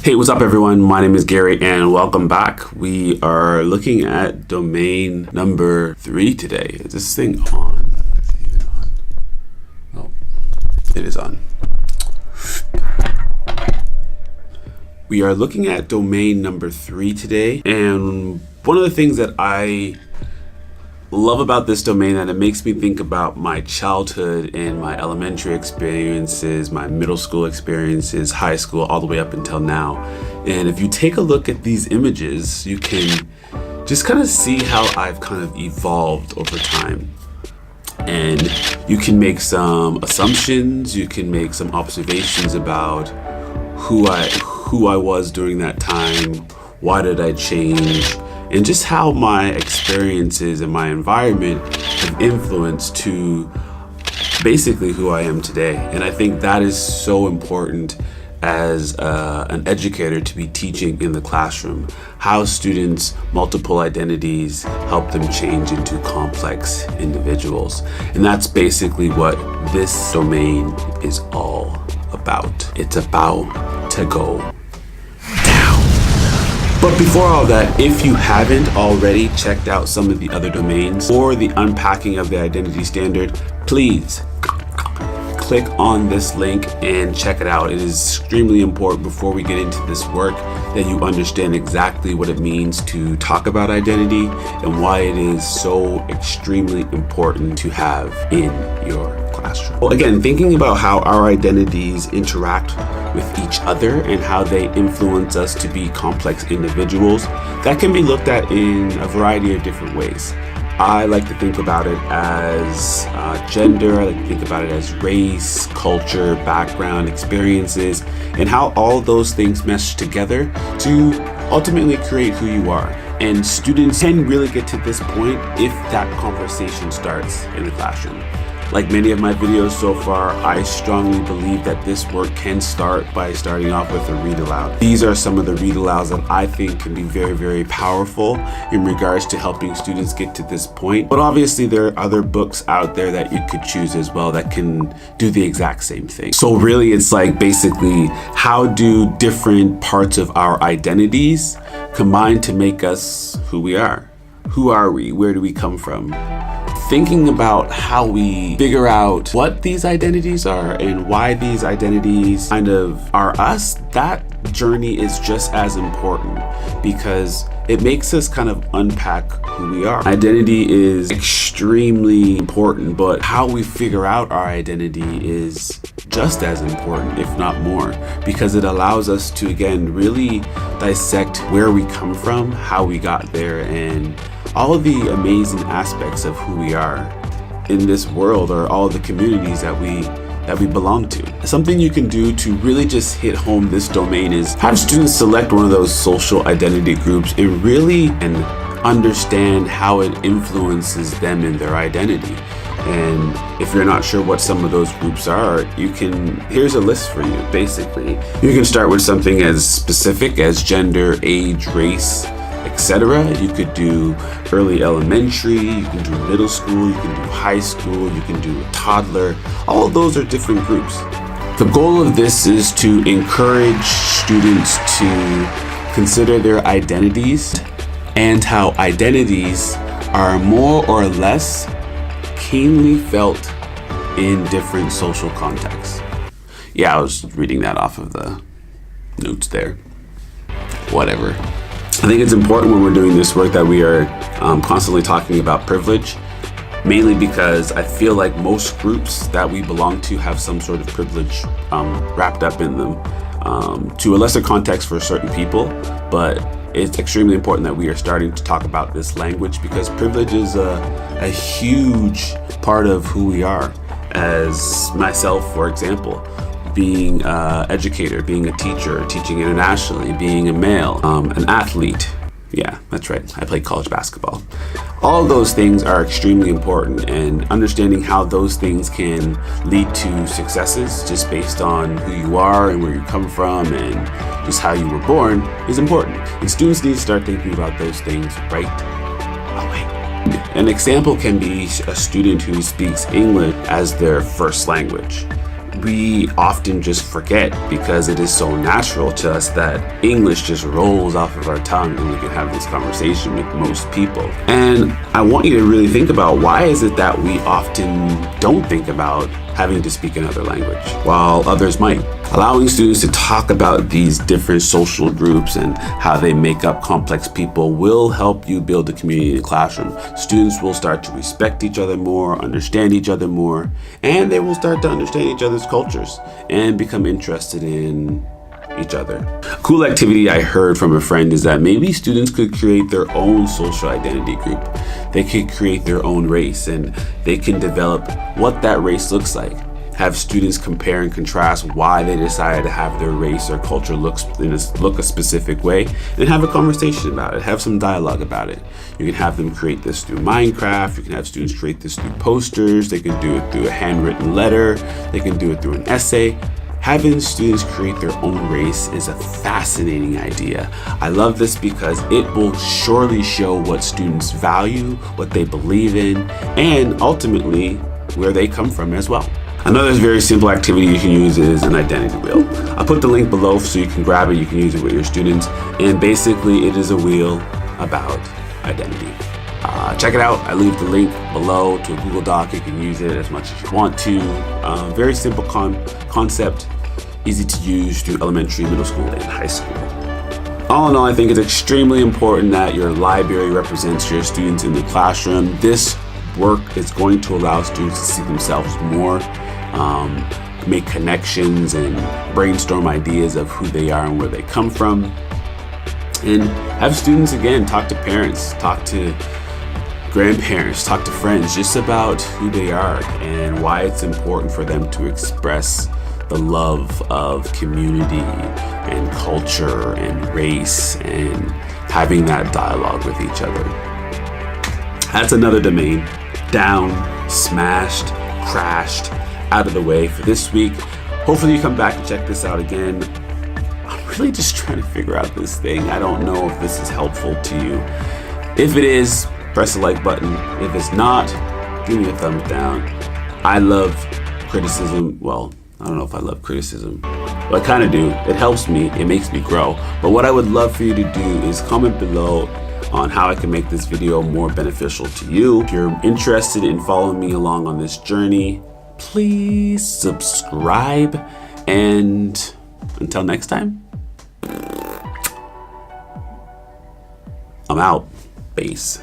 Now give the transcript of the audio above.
Hey, what's up everyone? My name is Gary and welcome back. We are looking at domain number 3 today. Is this thing on? Is it even on? Oh, it is on. We are looking at domain number 3 today, and one of the things that I love about this domain that it makes me think about my childhood and my elementary experiences, my middle school experiences, high school, all the way up until now. And if you take a look at these images, you can just kind of see how I've kind of evolved over time. And you can make some assumptions, you can make some observations about who I was during that time, why did I change, and just how my experiences and my environment have influenced to basically who I am today. And I think that is so important as an educator to be teaching in the classroom, how students' multiple identities help them change into complex individuals. And that's basically what this domain is all about. It's about to go. But before all that, if you haven't already checked out some of the other domains or the unpacking of the identity standard, please click on this link and check it out. It is extremely important before we get into this work that you understand exactly what it means to talk about identity and why it is so extremely important to have in your classroom. Well, again, thinking about how our identities interact with each other and how they influence us to be complex individuals, that can be looked at in a variety of different ways. I like to think about it as gender, I like to think about it as race, culture, background, experiences, and how all of those things mesh together to ultimately create who you are. And students can really get to this point if that conversation starts in the classroom. Like many of my videos so far, I strongly believe that this work can start by starting off with a read aloud. These are some of the read alouds that I think can be very, very powerful in regards to helping students get to this point. But obviously there are other books out there that you could choose as well that can do the exact same thing. So really it's like basically how do different parts of our identities combine to make us who we are? Who are we? Where do we come from? Thinking about how we figure out what these identities are and why these identities kind of are us, that journey is just as important because it makes us kind of unpack who we are. Identity is extremely important, but how we figure out our identity is just as important, if not more, because it allows us to, again, really dissect where we come from, how we got there, and all of the amazing aspects of who we are in this world or all of the communities that we belong to. Something you can do to really just hit home this domain is have students select one of those social identity groups and really understand how it influences them in their identity. And if you're not sure what some of those groups are, here's a list for you. Basically, you can start with something as specific as gender, age, race, etc. You could do early elementary, you can do middle school, you can do high school, you can do a toddler. All of those are different groups. The goal of this is to encourage students to consider their identities and how identities are more or less keenly felt in different social contexts. Yeah, I was reading that off of the notes there. Whatever. I think it's important when we're doing this work that we are constantly talking about privilege, mainly because I feel like most groups that we belong to have some sort of privilege wrapped up in them, to a lesser context for certain people, but it's extremely important that we are starting to talk about this language because privilege is a huge part of who we are. As myself, for example, being an educator, being a teacher, teaching internationally, being a male, an athlete. Yeah, that's right. I played college basketball. All of those things are extremely important, and understanding how those things can lead to successes just based on who you are and where you come from and just how you were born is important. And students need to start thinking about those things right away. An example can be a student who speaks English as their first language. we often just forget because it is so natural to us that English just rolls off of our tongue and we can have this conversation with most people. And I want you to really think about, why is it that we often don't think about having to speak another language while others might? Allowing students to talk about these different social groups and how they make up complex people will help you build a community in the classroom. Students will start to respect each other more, understand each other more, and they will start to understand each other's cultures and become interested in each other. Cool activity I heard from a friend is that maybe students could create their own social identity group. They could create their own race and they can develop what that race looks like. Have students compare and contrast why they decided to have their race or culture look a specific way, and have a conversation about it, have some dialogue about it. You can have them create this through Minecraft, you can have students create this through posters, they can do it through a handwritten letter, they can do it through an essay. Having students create their own race is a fascinating idea. I love this because it will surely show what students value, what they believe in, and ultimately where they come from as well. Another very simple activity you can use is an identity wheel. I'll put the link below so you can grab it, you can use it with your students, and basically it is a wheel about identity. Check it out. I leave the link below to a Google Doc. You can use it as much as you want to. Very simple concept, easy to use through elementary, middle school, and high school. All in all, I think it's extremely important that your library represents your students in the classroom. This work is going to allow students to see themselves more, make connections and brainstorm ideas of who they are and where they come from. And have students, again, talk to parents, talk to grandparents, talk to friends just about who they are and why it's important for them to express the love of community and culture and race and having that dialogue with each other. That's another domain. Down, smashed, crashed, out of the way for this week. Hopefully you come back and check this out again. I'm really just trying to figure out this thing. I don't know if this is helpful to you. If it is, press the like button. If it's not, give me a thumbs down. I love criticism. Well, I don't know if I love criticism, but I kind of do. It helps me, it makes me grow. But what I would love for you to do is comment below on how I can make this video more beneficial to you. If you're interested in following me along on this journey, please subscribe. And until next time, I'm out. Peace.